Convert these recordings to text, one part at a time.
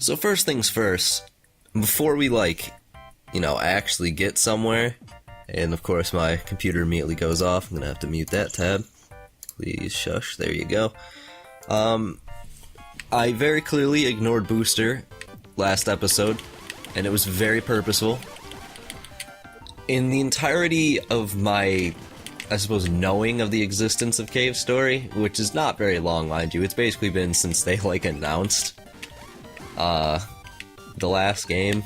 So first things first, before we actually get somewhere, and of course my computer immediately goes off, I'm gonna have to mute that tab. Please shush, there you go. I very clearly ignored Booster last episode, and it was very purposeful. In the entirety of my, I suppose, knowing of the existence of Cave Story, which is not very long, mind you, it's basically been since they, announced the last game,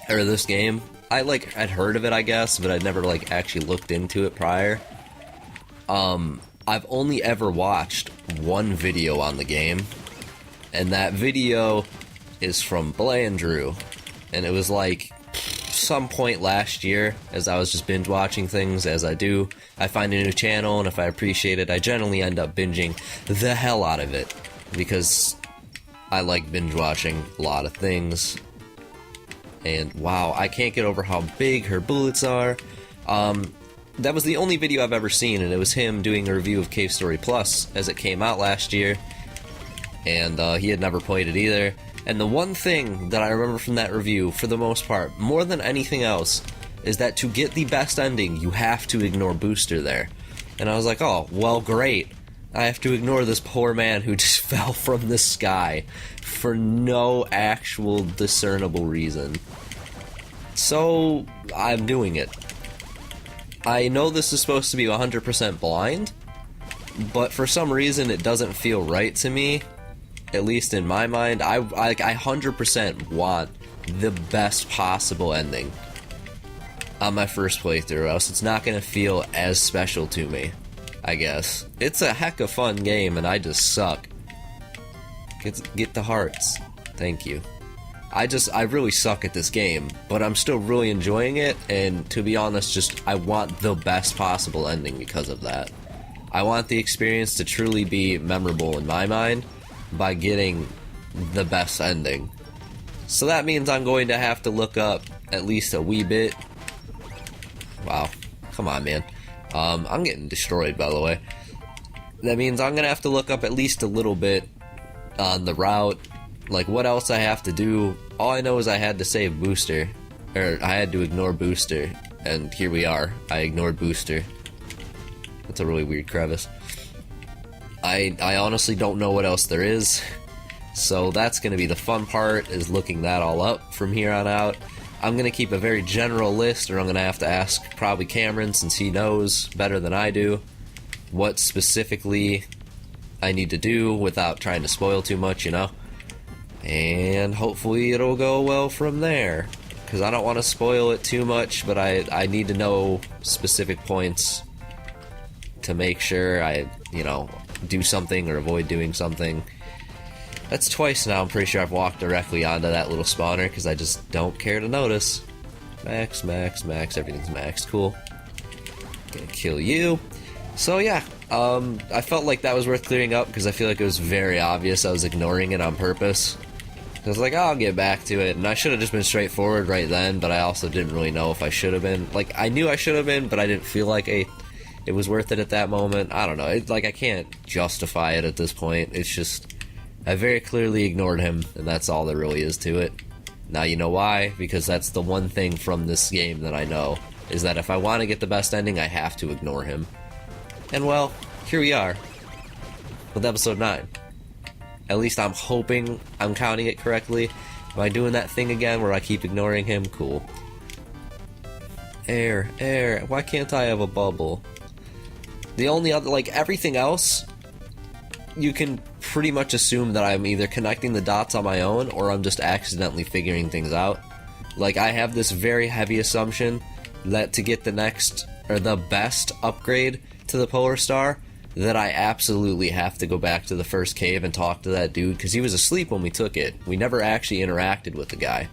or this game. I'd heard of it, I guess, but I'd never, actually looked into it prior. I've only ever watched one video on the game, and that video is from Blandrew, and it was, some point last year, as I was just binge watching things, as I do. I find a new channel, and if I appreciate it, I generally end up binging the hell out of it, because I like binge watching a lot of things. And wow, I can't get over how big her bullets are. That was the only video I've ever seen, and it was him doing a review of Cave Story Plus as it came out last year, and he had never played it either. And the one thing that I remember from that review, for the most part, more than anything else, is that to get the best ending, you have to ignore Booster there. And I was like, oh, well, great. I have to ignore this poor man who just fell from the sky for no actual discernible reason. So, I'm doing it. I know this is supposed to be 100% blind, but for some reason it doesn't feel right to me. At least in my mind, I 100% want the best possible ending on my first playthrough, or else it's not going to feel as special to me, I guess. It's a heck of a fun game, and I just suck. Get the hearts. Thank you. I really suck at this game, but I'm still really enjoying it, and to be honest, I want the best possible ending because of that. I want the experience to truly be memorable in my mind by getting the best ending. So that means I'm going to have to look up at least a wee bit. Wow. Come on, man. I'm getting destroyed, by the way. That means I'm gonna have to look up at least a little bit on the route, what else I have to do. All I know is I had to save Booster, or I had to ignore Booster, and here we are. I ignored Booster. That's a really weird crevice. I honestly don't know what else there is, so that's going to be the fun part, is looking that all up from here on out. I'm going to keep a very general list, or I'm going to have to ask probably Cameron, since he knows better than I do, what specifically I need to do without trying to spoil too much, and hopefully it'll go well from there, because I don't want to spoil it too much, but I need to know specific points to make sure I, do something or avoid doing something. That's twice now I'm pretty sure I've walked directly onto that little spawner, because I just don't care to notice. Max, everything's maxed, cool. Gonna kill you. So yeah, I felt like that was worth clearing up, because I feel like it was very obvious I was ignoring it on purpose. I was like, oh, I'll get back to it, and I should have just been straightforward right then, but I also didn't really know if I should have been. I knew I should have been, but I didn't feel like it was worth it at that moment. I don't know, I can't justify it at this point. It's just, I very clearly ignored him, and that's all there really is to it. Now you know why, because that's the one thing from this game that I know, is that if I want to get the best ending, I have to ignore him. And well, here we are, with episode 9. At least I'm hoping I'm counting it correctly. Am I doing that thing again where I keep ignoring him? Cool. Air, why can't I have a bubble? The only other, everything else, you can pretty much assume that I'm either connecting the dots on my own, or I'm just accidentally figuring things out. I have this very heavy assumption that to get the next, or the best upgrade to the Polar Star, that I absolutely have to go back to the first cave and talk to that dude, because he was asleep when we took it. We never actually interacted with the guy.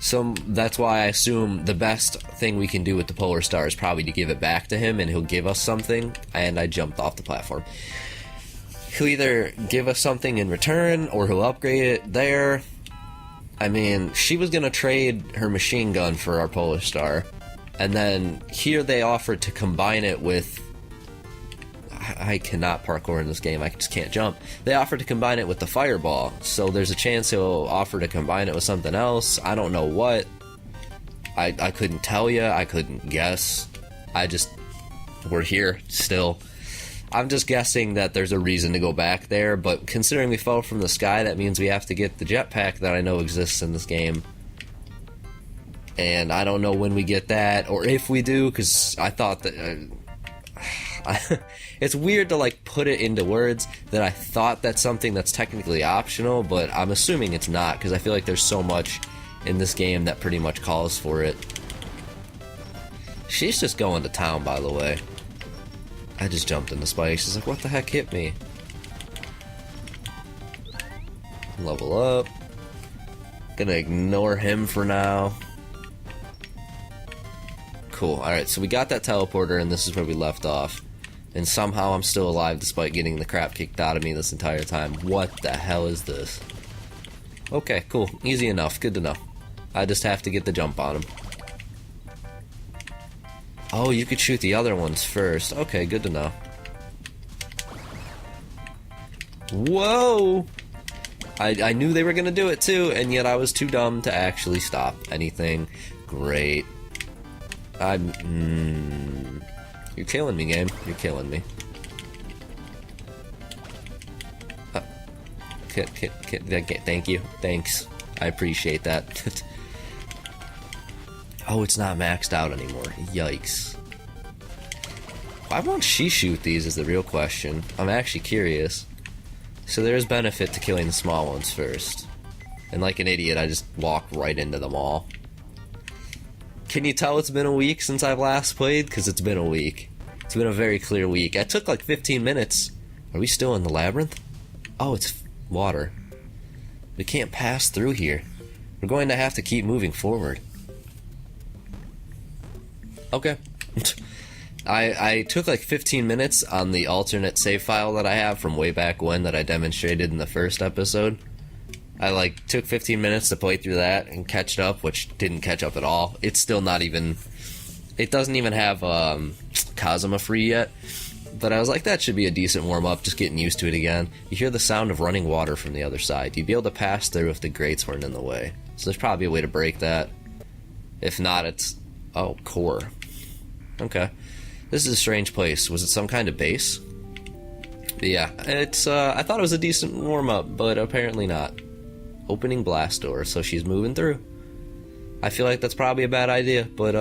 So that's why I assume the best thing we can do with the Polar Star is probably to give it back to him, and he'll give us something. And I jumped off the platform. He'll either give us something in return, or he'll upgrade it there. I mean, she was gonna trade her machine gun for our Polar Star, and then here they offered to combine it with, I cannot parkour in this game. I just can't jump. They offered to combine it with the fireball, so there's a chance he'll offer to combine it with something else. I don't know what. I couldn't tell you. I couldn't guess. We're here still. I'm just guessing that there's a reason to go back there, but considering we fell from the sky, that means we have to get the jetpack that I know exists in this game. And I don't know when we get that, or if we do, because I thought that... it's weird to like put it into words that I thought that's something that's technically optional, but I'm assuming it's not, because I feel like there's so much in this game that pretty much calls for it. She's just going to town, by the way. I just jumped into Spike. She's like, what the heck hit me? Level up. Gonna ignore him for now. Cool. Alright, so we got that teleporter, and this is where we left off. And somehow I'm still alive despite getting the crap kicked out of me this entire time. What the hell is this? Okay, cool. Easy enough. Good to know. I just have to get the jump on him. Oh, you could shoot the other ones first. Okay, good to know. Whoa! I knew they were gonna do it too, and yet I was too dumb to actually stop anything. Great. You're killing me, game. You're killing me. Thank you. Thanks. I appreciate that. Oh, it's not maxed out anymore. Yikes. Why won't she shoot these is the real question. I'm actually curious. So there's benefit to killing the small ones first. And like an idiot, I just walked right into them all. Can you tell it's been a week since I've last played? Because it's been a week. It's been a very clear week. It took like 15 minutes. Are we still in the labyrinth? Oh, it's water. We can't pass through here. We're going to have to keep moving forward. Okay. I took like 15 minutes on the alternate save file that I have from way back when that I demonstrated in the first episode. I like took 15 minutes to play through that and catch up, which didn't catch up at all. It's still not even... It doesn't even have Kazuma free yet. But I was like, that should be a decent warm-up, just getting used to it again. You hear the sound of running water from the other side. You'd be able to pass through if the grates weren't in the way. So there's probably a way to break that. If not, it's... Oh, core. Okay. This is a strange place. Was it some kind of base? But yeah, it's, I thought it was a decent warm-up, but apparently not. Opening blast door, so she's moving through. I feel like that's probably a bad idea, but,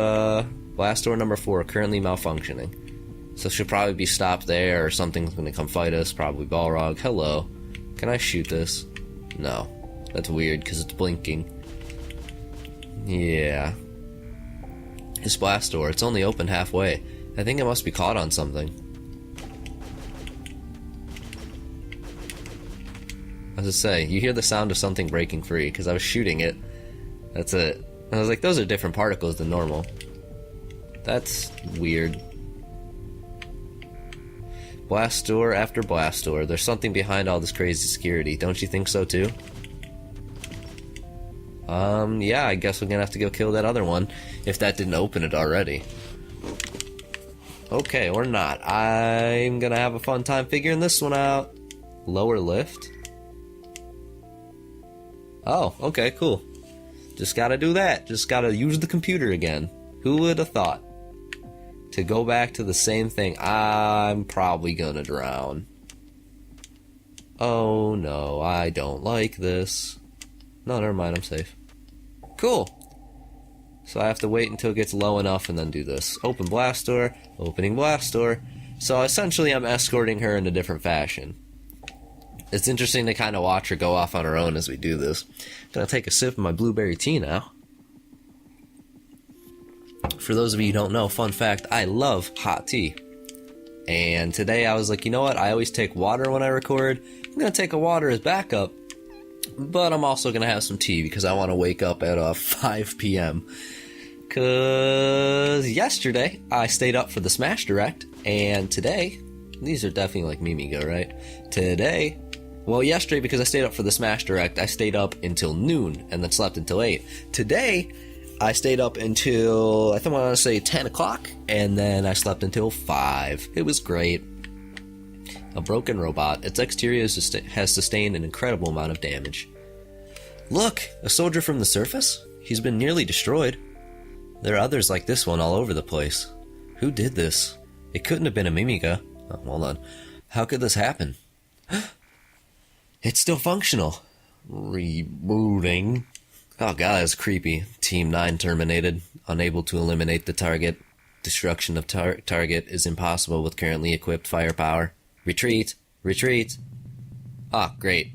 blast door number 4, currently malfunctioning. So she'll probably be stopped there, or something's gonna come fight us, probably Balrog. Hello. Can I shoot this? No. That's weird, because it's blinking. Yeah. This blast door, it's only open halfway. I think it must be caught on something. As I say, you hear the sound of something breaking free, because I was shooting it. That's it. And I was like, those are different particles than normal. That's weird. Blast door after blast door. There's something behind all this crazy security. Don't you think so too? Yeah, I guess we're gonna have to go kill that other one, if that didn't open it already. Okay, or not. I'm gonna have a fun time figuring this one out. Lower lift? Oh, okay, cool. Just gotta do that. Just gotta use the computer again. Who would have thought? To go back to the same thing. I'm probably gonna drown. Oh no, I don't like this. No, never mind, I'm safe. Cool. So I have to wait until it gets low enough and then do this. Open blast door, opening blast door. So essentially I'm escorting her in a different fashion. It's interesting to kind of watch her go off on her own as we do this. Gonna take a sip of my blueberry tea now. For those of you who don't know, fun fact, I love hot tea. And today I was like, you know what, I always take water when I record. I'm gonna take a water as backup. But I'm also gonna have some tea because I want to wake up at 5 p.m. Cause yesterday I stayed up for the Smash Direct, and today, these are definitely like Mimigo, right? Today, well, yesterday because I stayed up for the Smash Direct, I stayed up until noon and then slept until 8. Today, I stayed up until, I think I want to say 10 o'clock, and then I slept until 5. It was great. A broken robot. Its exterior has sustained an incredible amount of damage. Look! A soldier from the surface? He's been nearly destroyed. There are others like this one all over the place. Who did this? It couldn't have been a Mimiga. Oh, hold on. How could this happen? It's still functional. Rebooting. Oh god, that's creepy. Team 9 terminated. Unable to eliminate the target. Destruction of target is impossible with currently equipped firepower. Retreat! Retreat! Ah, great.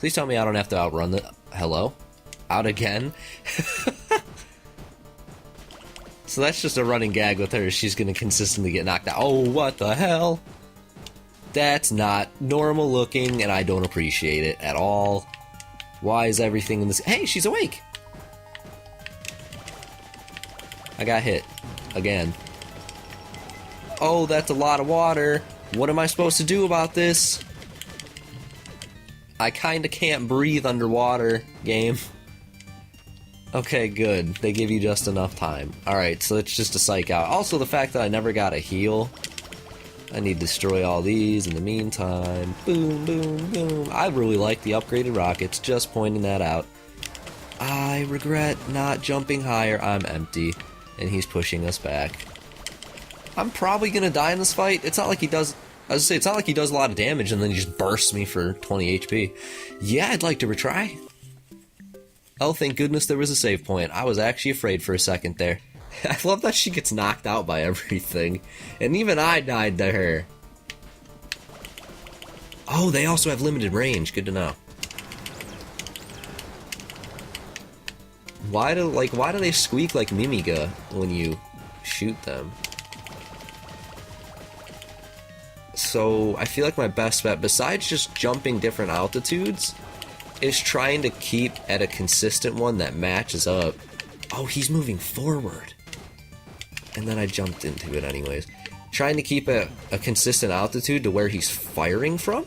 Please tell me I don't have to outrun the... Hello? Out again? So that's just a running gag with her. She's gonna consistently get knocked out. Oh, what the hell? That's not normal looking, and I don't appreciate it at all. Why is everything in this... Hey, she's awake! I got hit. Again. Oh, that's a lot of water. What am I supposed to do about this? I kinda can't breathe underwater, game. Okay, good. They give you just enough time. Alright, so it's just a psych out. Also, the fact that I never got a heal. I need to destroy all these in the meantime. Boom, boom, boom. I really like the upgraded rockets, just pointing that out. I regret not jumping higher. I'm empty. And he's pushing us back. I'm probably gonna die in this fight. It's not like he does... I was gonna say, it's not like he does a lot of damage and then he just bursts me for 20 HP. Yeah, I'd like to retry. Oh, thank goodness there was a save point. I was actually afraid for a second there. I love that she gets knocked out by everything. And even I died to her. Oh, they also have limited range. Good to know. Why do they squeak like Mimiga when you shoot them? So, I feel like my best bet, besides just jumping different altitudes, is trying to keep at a consistent one that matches up. Oh, he's moving forward. And then I jumped into it anyways. Trying to keep a consistent altitude to where he's firing from.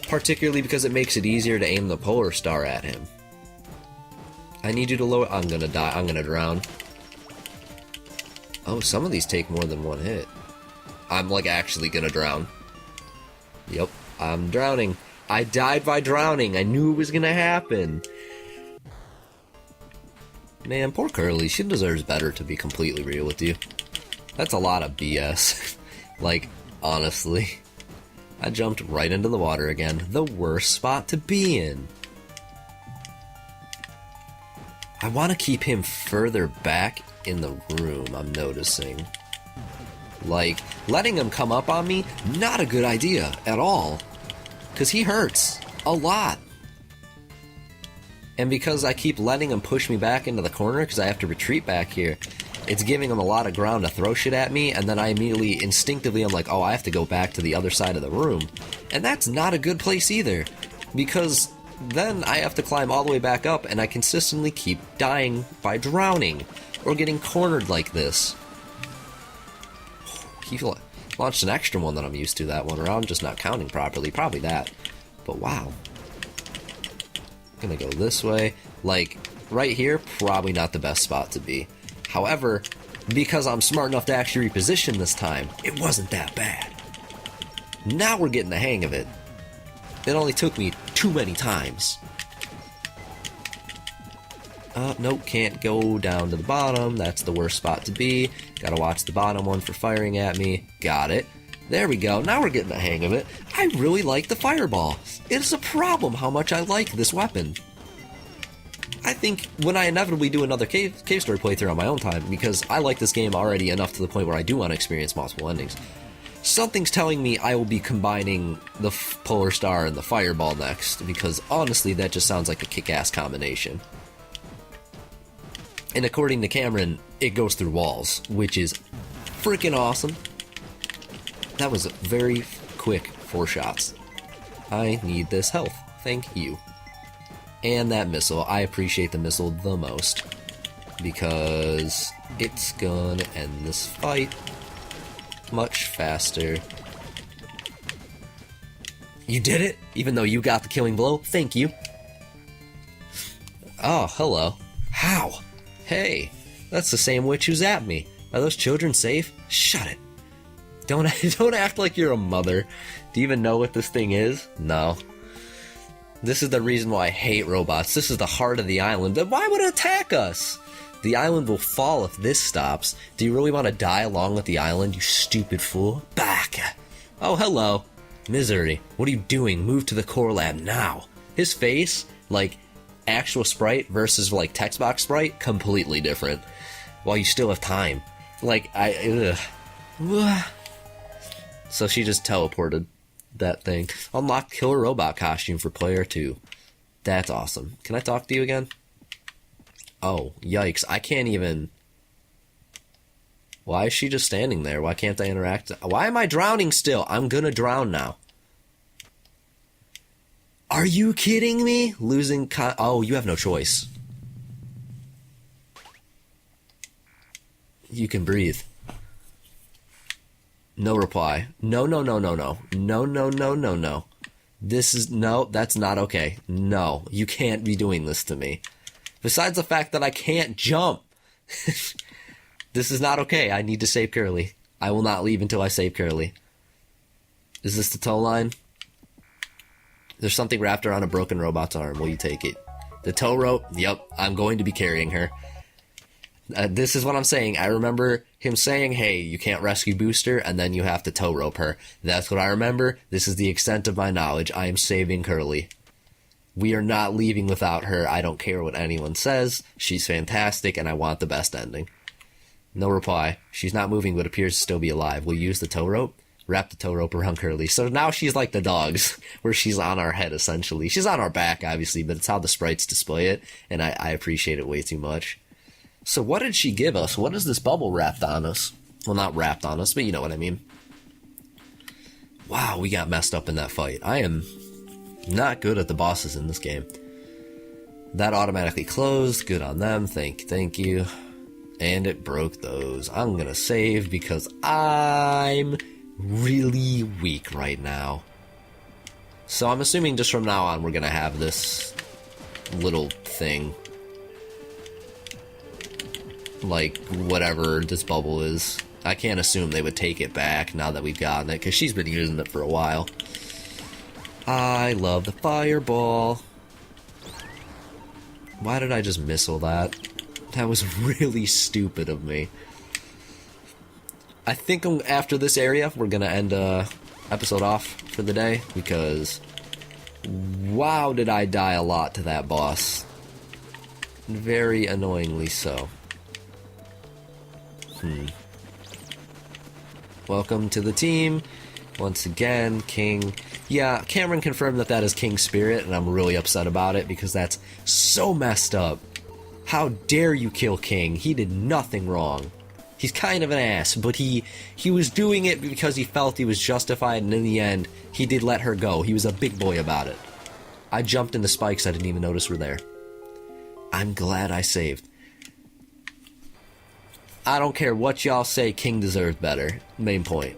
Particularly because it makes it easier to aim the Polar Star at him. I need you to lower... I'm gonna die. I'm gonna drown. Oh, some of these take more than one hit. I'm, like, actually gonna drown. Yep, I'm drowning. I died by drowning. I knew it was gonna happen. Man, poor Curly. She deserves better, to be completely real with you. That's a lot of BS. Like, honestly. I jumped right into the water again. The worst spot to be in. I want to keep him further back in the room, I'm noticing. Like, letting him come up on me, not a good idea at all. Because he hurts. A lot. And because I keep letting him push me back into the corner, because I have to retreat back here, it's giving him a lot of ground to throw shit at me, and then I immediately, instinctively, I'm like, oh, I have to go back to the other side of the room. And that's not a good place either. Because then I have to climb all the way back up, and I consistently keep dying by drowning, or getting cornered like this. He launched an extra one that I'm used to that one around, just not counting properly. Probably that. But wow. I'm gonna go this way. Like, right here, probably not the best spot to be. However, because I'm smart enough to actually reposition this time, it wasn't that bad. Now we're getting the hang of it. It only took me too many times. Nope, can't go down to the bottom. That's the worst spot to be. Gotta watch the bottom one for firing at me. Got it. There we go. Now we're getting the hang of it. I really like the fireball. It is a problem how much I like this weapon. I think when I inevitably do another cave story playthrough on my own time, because I like this game already enough to the point where I do want to experience multiple endings, something's telling me I will be combining the Polar Star and the Fireball next, because honestly that just sounds like a kick-ass combination. And according to Cameron, it goes through walls, which is freaking awesome. That was very quick 4 shots. I need this health. Thank you. And that missile. I appreciate the missile the most, because it's gonna end this fight much faster. You did it! Even though you got the killing blow, thank you. Oh, hello. How? Hey, that's the same witch who's at me. Are those children safe? Shut it. Don't don't act like you're a mother. Do you even know what this thing is? No. This is the reason why I hate robots. This is the heart of the island. Then why would it attack us? The island will fall if this stops. Do you really want to die along with the island, you stupid fool? Back! Oh, hello. Misery, what are you doing? Move to the core lab now. His face, like, actual sprite versus, like, text box sprite, completely different. While you still have time. Like, ugh. So she just teleported that thing. Unlock killer robot costume for player 2. That's awesome. Can I talk to you again? Oh, yikes. I can't even... Why is she just standing there? Why can't I interact? Why am I drowning still? I'm gonna drown now. Are you kidding me? Losing oh, you have no choice. You can breathe. No reply. No, no, no, no, no. No, no, no, no, no. This is... No, that's not okay. No, you can't be doing this to me. Besides the fact that I can't jump. This is not okay. I need to save Curly. I will not leave until I save Curly. Is this the tow line? There's something wrapped around a broken robot's arm. Will you take it? The tow rope? Yep, I'm going to be carrying her. This is what I'm saying. I remember him saying, hey, you can't rescue Booster, and then you have to tow rope her. That's what I remember. This is the extent of my knowledge. I am saving Curly. We are not leaving without her. I don't care what anyone says. She's fantastic, and I want the best ending. No reply. She's not moving, but appears to still be alive. We'll use the tow rope. Wrap the tow rope around Curly. So now she's like the dogs, where she's on our head, essentially. She's on our back, obviously, but it's how the sprites display it, and I appreciate it way too much. So what did she give us? What is this bubble wrapped on us? Well, not wrapped on us, but you know what I mean. Wow, we got messed up in that fight. I am not good at the bosses in this game. That automatically closed. Good on them. Thank you. And it broke those. I'm gonna save because I'm really weak right now. So I'm assuming just from now on we're gonna have this little thing. Like, whatever this bubble is. I can't assume they would take it back now that we've gotten it, because she's been using it for a while. I love the fireball. Why did I just missile that? That was really stupid of me. I think after this area, we're going to end episode off for the day, because wow, did I die a lot to that boss. Very annoyingly so. Welcome to the team. Once again, King. Yeah, Cameron confirmed that is King Spirit, and I'm really upset about it because that's so messed up. How dare you kill King? He did nothing wrong. He's kind of an ass, but he was doing it because he felt he was justified, and in the end, he did let her go. He was a big boy about it. I jumped into spikes I didn't even notice were there. I'm glad I saved. I don't care what y'all say, King deserved better. Main point.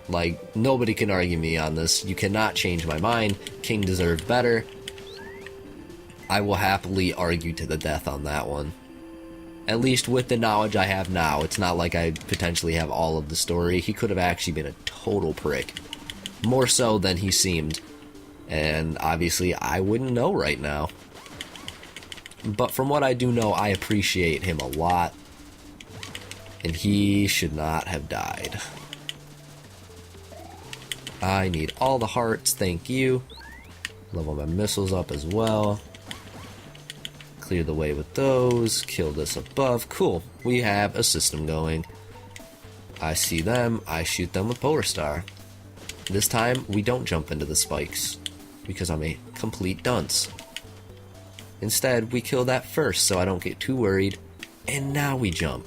Like, nobody can argue me on this. You cannot change my mind. King deserved better. I will happily argue to the death on that one. At least with the knowledge I have now. It's not like I potentially have all of the story. He could have actually been a total prick. More so than he seemed. And obviously, I wouldn't know right now. But from what I do know, I appreciate him a lot. And he should not have died. I need all the hearts, thank you. Level my missiles up as well. Clear the way with those. Kill this above. Cool. We have a system going. I see them. I shoot them with Polar Star. This time, we don't jump into the spikes. Because I'm a complete dunce. Instead, we kill that first so I don't get too worried. And now we jump.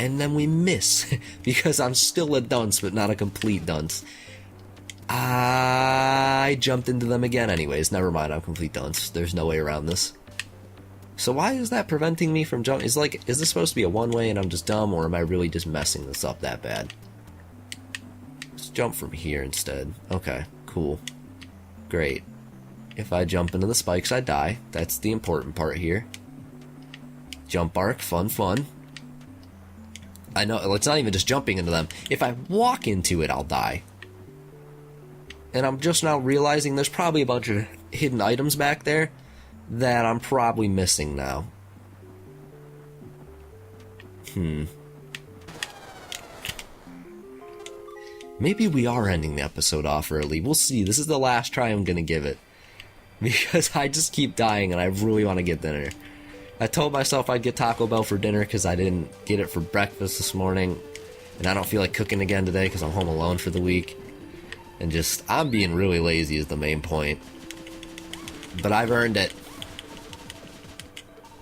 And then we miss. Because I'm still a dunce, but not a complete dunce. I jumped into them again anyways. Never mind, I'm complete dunce. There's no way around this. So why is that preventing me from jumping? Is this supposed to be a one-way and I'm just dumb, or am I really just messing this up that bad? Let's jump from here instead. Okay, cool. Great. If I jump into the spikes, I die. That's the important part here. Jump arc, fun. I know, it's not even just jumping into them. If I walk into it, I'll die. And I'm just now realizing there's probably a bunch of hidden items back there that I'm probably missing now. Maybe we are ending the episode off early. We'll see. This is the last try I'm gonna give it. Because I just keep dying and I really want to get dinner. I told myself I'd get Taco Bell for dinner because I didn't get it for breakfast this morning. And I don't feel like cooking again today because I'm home alone for the week. And just, I'm being really lazy is the main point. But I've earned it.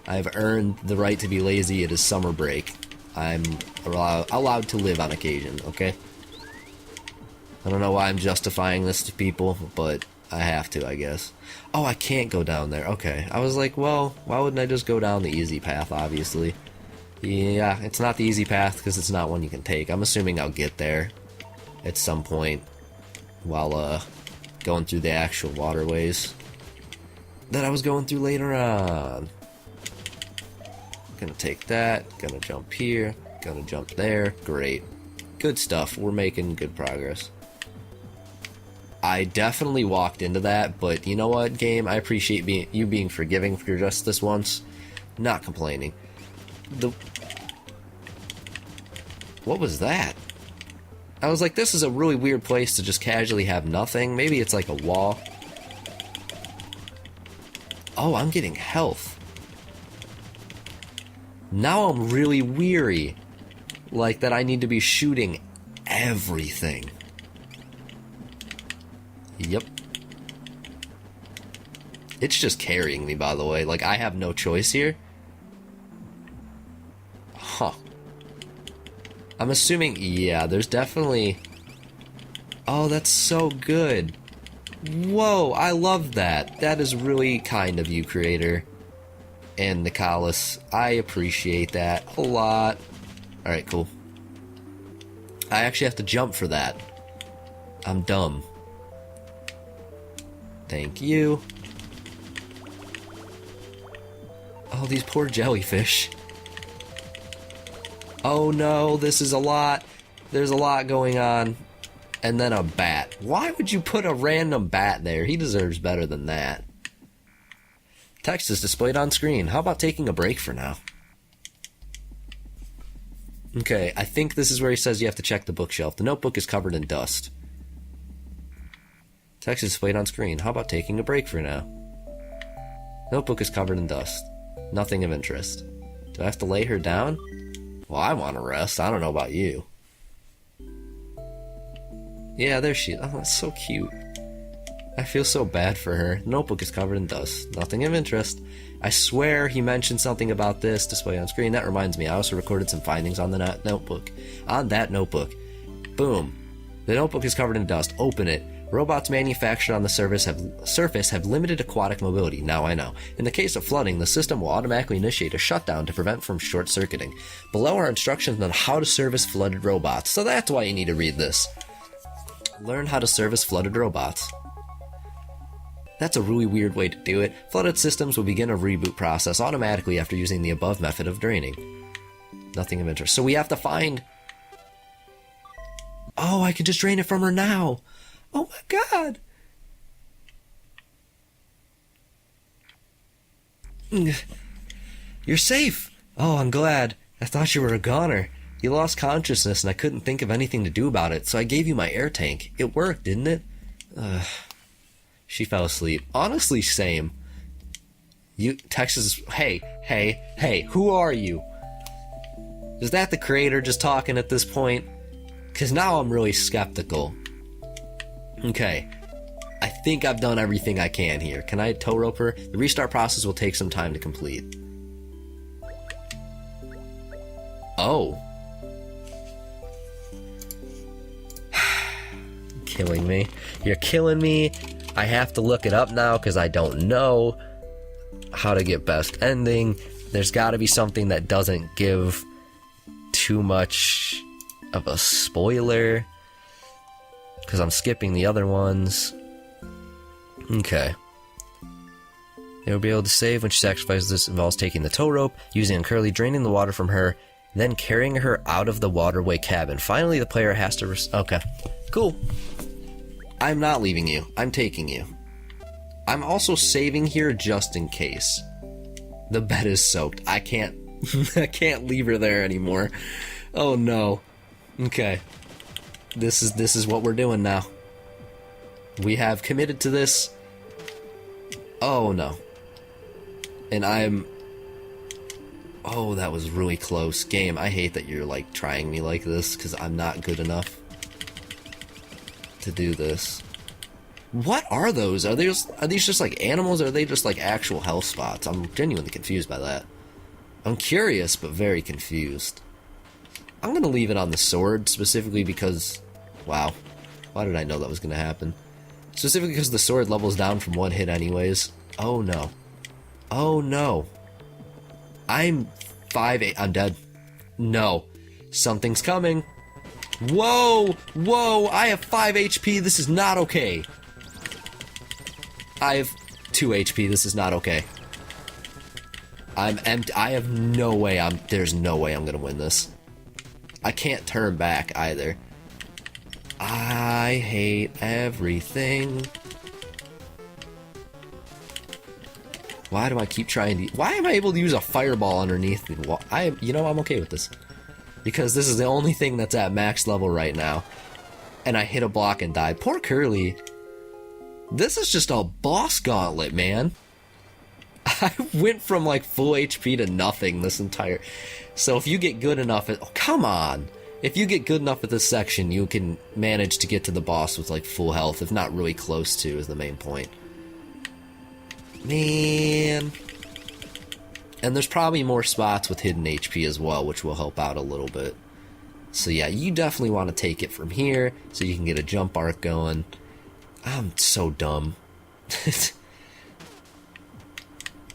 I've earned the right to be lazy. It is summer break. I'm allowed to live on occasion, okay? I don't know why I'm justifying this to people, but I have to, I guess. Oh, I can't go down there. Okay. I was like, well, why wouldn't I just go down the easy path, obviously? Yeah, it's not the easy path because it's not one you can take. I'm assuming I'll get there at some point while going through the actual waterways that I was going through later on. Gonna take that, gonna jump here, gonna jump there. Great. Good stuff. We're making good progress. I definitely walked into that, but you know what, game? I appreciate you being forgiving for just this once. Not complaining. What was that? I was like, this is a really weird place to just casually have nothing. Maybe it's like a wall. Oh, I'm getting health. Now I'm really weary. Like that I need to be shooting everything. Yep. It's just carrying me, by the way. Like, I have no choice here. Huh. I'm assuming, yeah, there's definitely... Oh, that's so good. Whoa, I love that. That is really kind of you, creator. And Nicalis. I appreciate that a lot. Alright, cool. I actually have to jump for that. I'm dumb. Thank you. Oh, these poor jellyfish. Oh no, this is a lot. There's a lot going on. And then a bat. Why would you put a random bat there? He deserves better than that. Text is displayed on screen. How about taking a break for now? Okay, I think this is where he says you have to check the bookshelf. The notebook is covered in dust. Text is displayed on screen. How about taking a break for now? Notebook is covered in dust. Nothing of interest. Do I have to lay her down? Well, I want to rest. I don't know about you. Yeah, there she is. Oh, that's so cute. I feel so bad for her. The notebook is covered in dust. Nothing of interest. I swear he mentioned something about this display on screen. That reminds me, I also recorded some findings on the notebook. On that notebook. Boom. The notebook is covered in dust. Open it. Robots manufactured on the surface have limited aquatic mobility. Now I know. In the case of flooding, the system will automatically initiate a shutdown to prevent from short-circuiting. Below are instructions on how to service flooded robots. So that's why you need to read this. Learn how to service flooded robots. That's a really weird way to do it. Flooded systems will begin a reboot process automatically after using the above method of draining. Nothing of interest. So we have to find... Oh, I can just drain it from her now. Oh my god. You're safe. Oh, I'm glad. I thought you were a goner. You lost consciousness and I couldn't think of anything to do about it, so I gave you my air tank. It worked, didn't it? She fell asleep. Honestly, same. Texas, hey, who are you? Is that the creator just talking at this point? Because now I'm really skeptical. Okay. I think I've done everything I can here. Can I tow rope her? The restart process will take some time to complete. Oh. Killing me. You're killing me. I have to look it up now because I don't know how to get best ending. There's got to be something that doesn't give too much of a spoiler because I'm skipping the other ones. Okay. They will be able to save when she sacrifices. This involves taking the tow rope, using and curly draining the water from her then carrying her out of the waterway cabin. Finally, the player has to... Okay, cool. I'm not leaving you. I'm taking you. I'm also saving here just in case. The bed is soaked. I can't... I can't leave her there anymore. Oh, no. Okay. This is what we're doing now. We have committed to this. Oh, no. And I'm... Oh, that was really close. Game, I hate that you're, like, trying me like this, because I'm not good enough to do this. What are those? Are these just, like, animals, or are they just, like, actual health spots? I'm genuinely confused by that. I'm curious, but very confused. I'm gonna leave it on the sword, specifically because... Wow. Why did I know that was gonna happen? Specifically because the sword levels down from one hit anyways. Oh, no. Oh, no. I'm 5'8". I'm dead. No. Something's coming. Whoa! Whoa! I have 5 HP. This is not okay. I have 2 HP. This is not okay. I'm empty. I have no way. There's no way I'm gonna win this. I can't turn back either. I hate everything. Why do I keep trying to... Why am I able to use a fireball underneath the wall? You know, I'm okay with this. Because this is the only thing that's at max level right now. And I hit a block and died. Poor Curly. This is just a boss gauntlet, man. I went from like full HP to nothing this entire... So if you get good enough at... Oh, come on! If you get good enough at this section, you can manage to get to the boss with like full health, if not really close to, is the main point. Man. And there's probably more spots with hidden HP as well, which will help out a little bit. So yeah, you definitely want to take it from here, so you can get a jump arc going. I'm so dumb.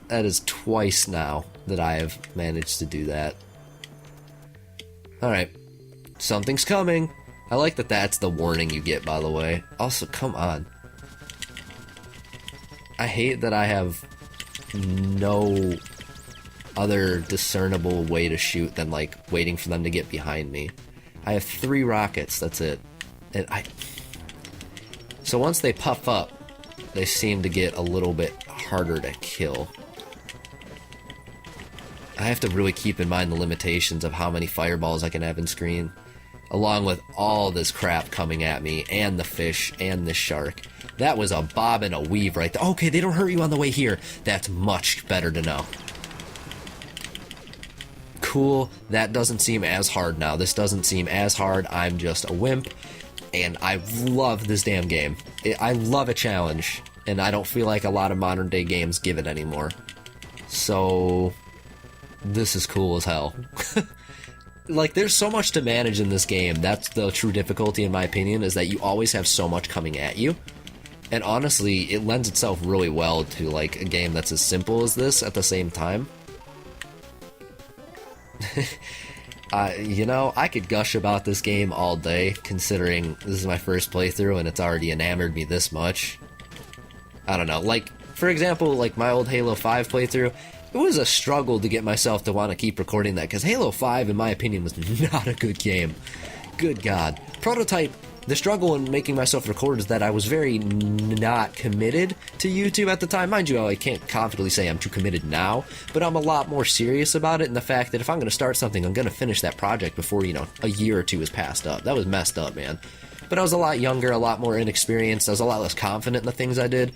That is twice now that I have managed to do that. Alright. Something's coming. I like that that's the warning you get, by the way. Also, come on. I hate that I have no other discernible way to shoot than, like, waiting for them to get behind me. I have 3 rockets, that's it. And So once they puff up, they seem to get a little bit harder to kill. I have to really keep in mind the limitations of how many fireballs I can have in screen, along with all this crap coming at me, and the fish, and the shark. That was a bob and a weave right there. Okay, they don't hurt you on the way here. That's much better to know. Cool, that doesn't seem as hard now. This doesn't seem as hard. I'm just a wimp, and I love this damn game. I love a challenge, and I don't feel like a lot of modern day games give it anymore. So... this is cool as hell. Like, there's so much to manage in this game. That's the true difficulty, in my opinion, is that you always have so much coming at you. And honestly, it lends itself really well to, like, a game that's as simple as this at the same time. You know, I could gush about this game all day, considering this is my first playthrough and it's already enamored me this much. I don't know, like, for example, like my old Halo 5 playthrough, it was a struggle to get myself to want to keep recording that, because Halo 5, in my opinion, was not a good game. Good God. Prototype, the struggle in making myself record is that I was very not committed to YouTube at the time. Mind you, I can't confidently say I'm too committed now, but I'm a lot more serious about it, and the fact that if I'm going to start something, I'm going to finish that project before, you know, a year or two has passed up. That was messed up, man. But I was a lot younger, a lot more inexperienced, I was a lot less confident in the things I did.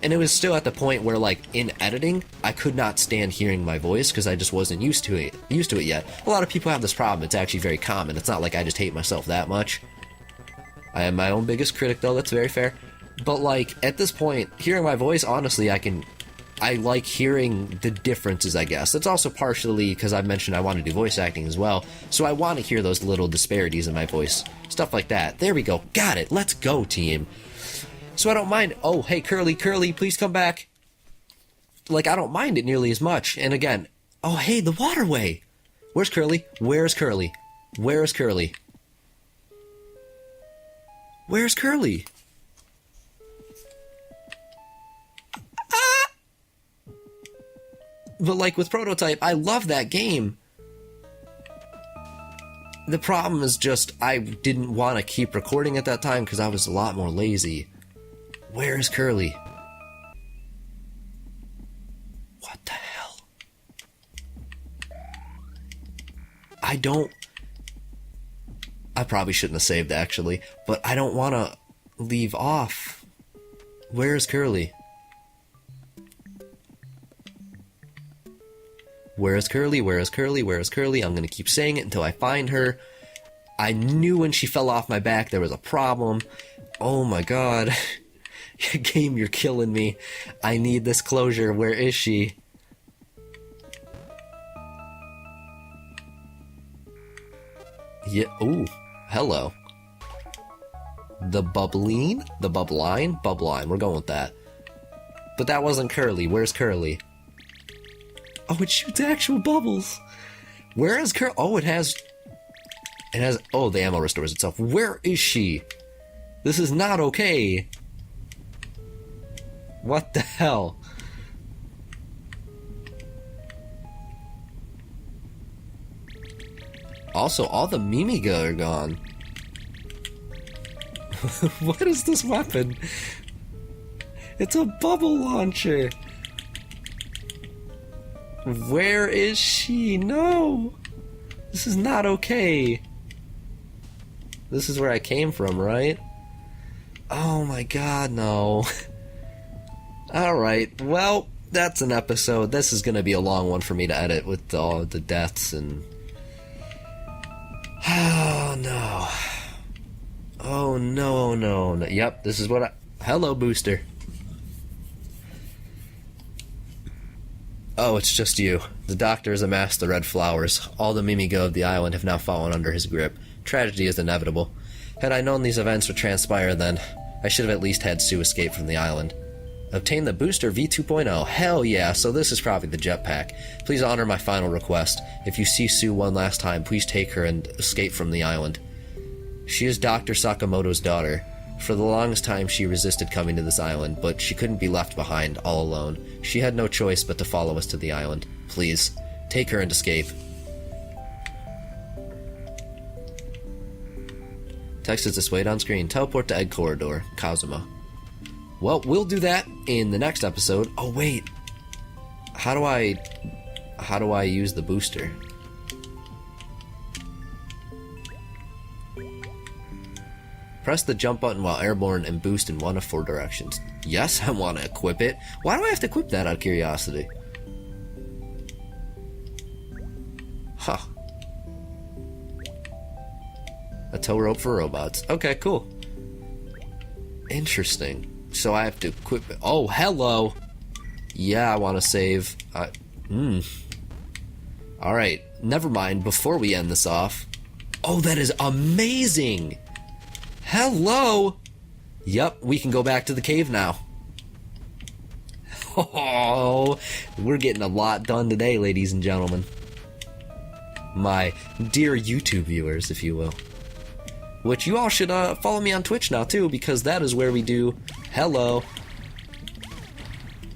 And it was still at the point where, like, in editing, I could not stand hearing my voice because I just wasn't used to it yet. A lot of people have this problem. It's actually very common. It's not like I just hate myself that much. I am my own biggest critic, though. That's very fair. But, like, at this point, hearing my voice, honestly, I like hearing the differences, I guess. That's also partially because I've mentioned I want to do voice acting as well, so I want to hear those little disparities in my voice. Stuff like that. There we go. Got it. Let's go, team. So I don't mind. Oh, hey, Curly, please come back. Like, I don't mind it nearly as much. And again, oh, hey, the waterway. Where's Curly? Where's Curly? Where's Curly? Where's Curly? Ah! But like with Prototype, I love that game. The problem is just I didn't want to keep recording at that time because I was a lot more lazy. Where is Curly? What the hell? I probably shouldn't have saved, actually, but I don't want to leave off. Where is Curly? Where is Curly? Where is Curly? Where is Curly? I'm going to keep saying it until I find her. I knew when she fell off my back there was a problem. Oh my god. Game, you're killing me. I need this closure. Where is she? Yeah. Ooh. Hello. The Bubbline? The Bubbline? Bubbline. We're going with that. But that wasn't Curly. Where's Curly? Oh, it shoots actual bubbles. Where is Curly? Oh, it has... Oh, the ammo restores itself. Where is she? This is not okay. What the hell? Also, all the Mimiga are gone. What is this weapon? It's a bubble launcher. Where is she? No! This is not okay. This is where I came from, right? Oh my god, no. Alright, well, that's an episode. This is gonna be a long one for me to edit with all the deaths and... Oh no. Oh no, no, no. Yep, this is what I... Hello, Booster. Oh, it's just you. The doctor has amassed the red flowers. All the Mimigo of the island have now fallen under his grip. Tragedy is inevitable. Had I known these events would transpire then, I should have at least had Sue escape from the island. Obtain the Booster V2.0. Hell yeah, so this is probably the jetpack. Please honor my final request. If you see Sue one last time, please take her and escape from the island. She is Dr. Sakamoto's daughter. For the longest time she resisted coming to this island, but she couldn't be left behind, all alone. She had no choice but to follow us to the island. Please, take her and escape. Text is displayed on screen. Teleport to Egg Corridor, Kazuma. Well, we'll do that in the next episode. Oh wait, how do I use the booster? Press the jump button while airborne and boost in one of 4 directions. Yes, I want to equip it. Why do I have to equip that out of curiosity? Huh. A tow rope for robots. Okay, cool. Interesting. So I have to equip it. Oh, hello! Yeah, I want to save. Alright, never mind. Before we end this off... Oh, that is amazing! Hello! Yup, we can go back to the cave now. Oh, we're getting a lot done today, ladies and gentlemen. My dear YouTube viewers, if you will. Which you all should follow me on Twitch now, too, because that is where we do... Hello.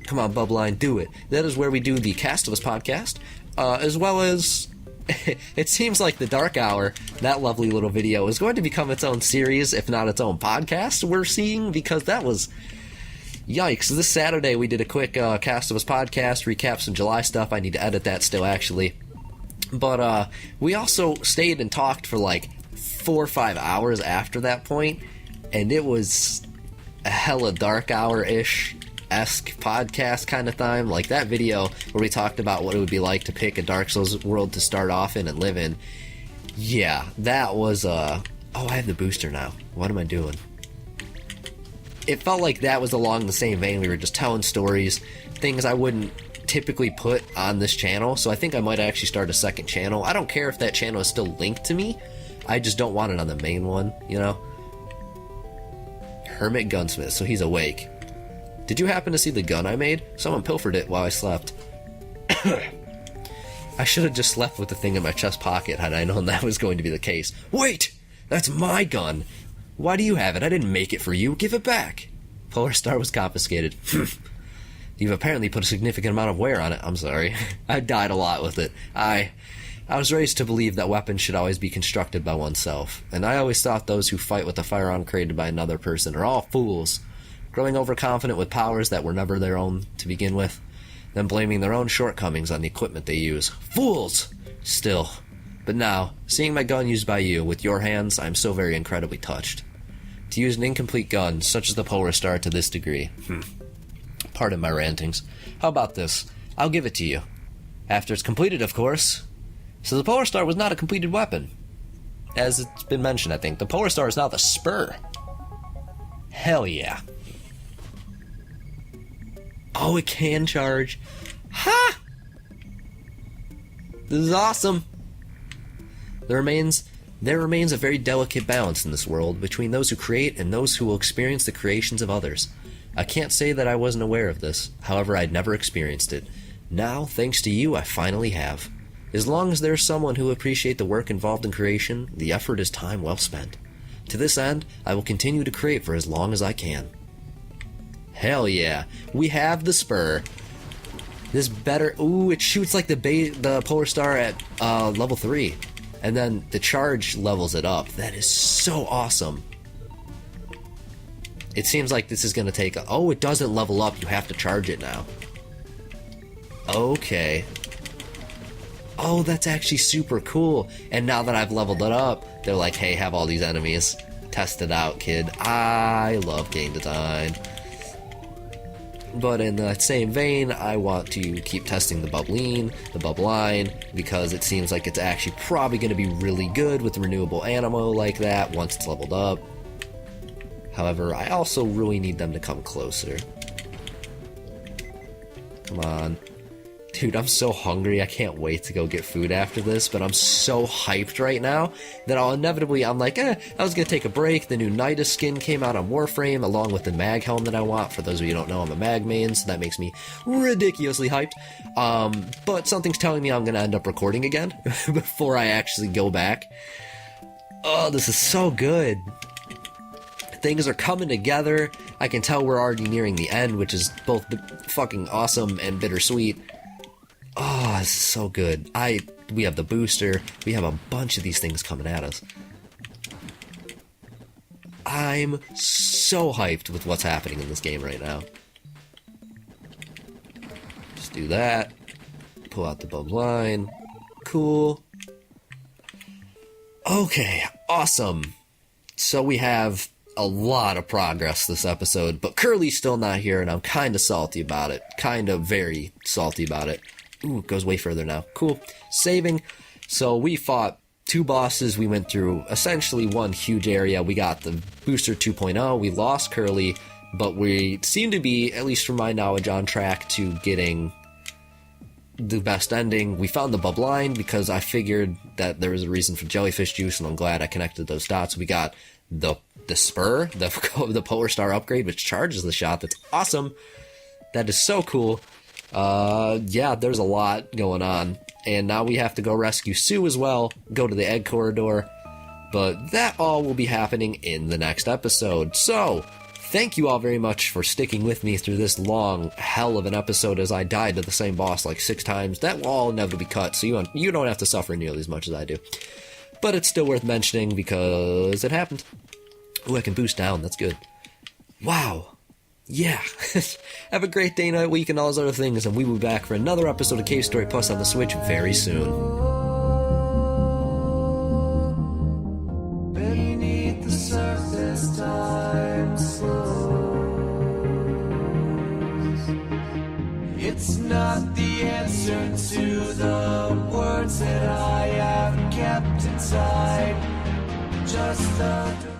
Come on, Bubbline, do it. That is where we do the Cast of Us podcast, as well as... It seems like the Dark Hour, that lovely little video, is going to become its own series, if not its own podcast, we're seeing, because that was... Yikes. This Saturday we did a quick Cast of Us podcast, recap some July stuff. I need to edit that still, actually. But we also stayed and talked for like 4 or 5 hours after that point, and it was a hella Dark Hour-ish-esque podcast kind of time. Like that video where we talked about what it would be like to pick a Dark Souls world to start off in and live in. Yeah, that was oh, I have the booster now. What am I doing? It felt like that was along the same vein. We were just telling stories, things I wouldn't typically put on this channel, so I think I might actually start a second channel. I don't care if that channel is still linked to me, I just don't want it on the main one, you know? Hermit Gunsmith, so he's awake. Did you happen to see the gun I made? Someone pilfered it while I slept. I should have just slept with the thing in my chest pocket had I known that was going to be the case. Wait! That's my gun! Why do you have it? I didn't make it for you. Give it back! Polar Star was confiscated. You've apparently put a significant amount of wear on it. I'm sorry. I died a lot with it. I was raised to believe that weapons should always be constructed by oneself, and I always thought those who fight with a firearm created by another person are all fools, growing overconfident with powers that were never their own to begin with, then blaming their own shortcomings on the equipment they use. Fools! Still. But now, seeing my gun used by you, with your hands, I am so very incredibly touched. To use an incomplete gun, such as the Polar Star, to this degree. Pardon my rantings. How about this? I'll give it to you. After it's completed, of course. So the Polar Star was not a completed weapon. As it's been mentioned, I think, the Polar Star is now the Spur. Hell yeah. Oh, it can charge. Ha! This is awesome. There remains a very delicate balance in this world between those who create and those who will experience the creations of others. I can't say that I wasn't aware of this, however I'd never experienced it. Now, thanks to you, I finally have. As long as there's someone who will appreciate the work involved in creation, the effort is time well spent. To this end, I will continue to create for as long as I can. Hell yeah, we have the Spur. This better... Ooh, it shoots like the Polar Star at level 3. And then the charge levels it up. That is so awesome. It seems like this is going to take... Oh, it doesn't level up. You have to charge it now. Okay. Oh, that's actually super cool. And now that I've leveled it up, they're like, hey, have all these enemies. Test it out, kid. I love game design. But in that same vein, I want to keep testing the Bubbline, because it seems like it's actually probably going to be really good with renewable ammo like that once it's leveled up. However, I also really need them to come closer. Come on. Dude, I'm so hungry, I can't wait to go get food after this, but I'm so hyped right now that I'm like, I was gonna take a break. The new Nidus skin came out on Warframe, along with the mag helm that I want. For those of you who don't know, I'm a mag main, so that makes me ridiculously hyped. But something's telling me I'm gonna end up recording again before I actually go back. Oh, this is so good. Things are coming together. I can tell we're already nearing the end, which is both fucking awesome and bittersweet. Oh, this is so good. We have the booster. We have a bunch of these things coming at us. I'm so hyped with what's happening in this game right now. Just do that. Pull out the Bubbline. Cool. Okay, awesome. So we have a lot of progress this episode, but Curly's still not here, and I'm kind of salty about it. Kind of very salty about it. Ooh, it goes way further now. Cool. Saving. So we fought 2 bosses. We went through essentially one huge area. We got the Booster 2.0. We lost Curly, but we seem to be, at least from my knowledge, on track to getting the best ending. We found the Bubbline because I figured that there was a reason for jellyfish juice, and I'm glad I connected those dots. We got the Spur, the Polar Star upgrade, which charges the shot. That's awesome. That is so cool. Yeah, there's a lot going on. And now we have to go rescue Sue as well, go to the egg corridor. But that all will be happening in the next episode. So, thank you all very much for sticking with me through this long hell of an episode as I died to the same boss like 6 times. That will all inevitably be cut, so you don't have to suffer nearly as much as I do. But it's still worth mentioning because it happened. Ooh, I can boost down, that's good. Wow. Yeah. Have a great day, night, week, and all those other things, and we will be back for another episode of Cave Story Plus on the Switch very soon. Beneath the surface, time slows. It's not the answer to the words that I have kept inside. Just the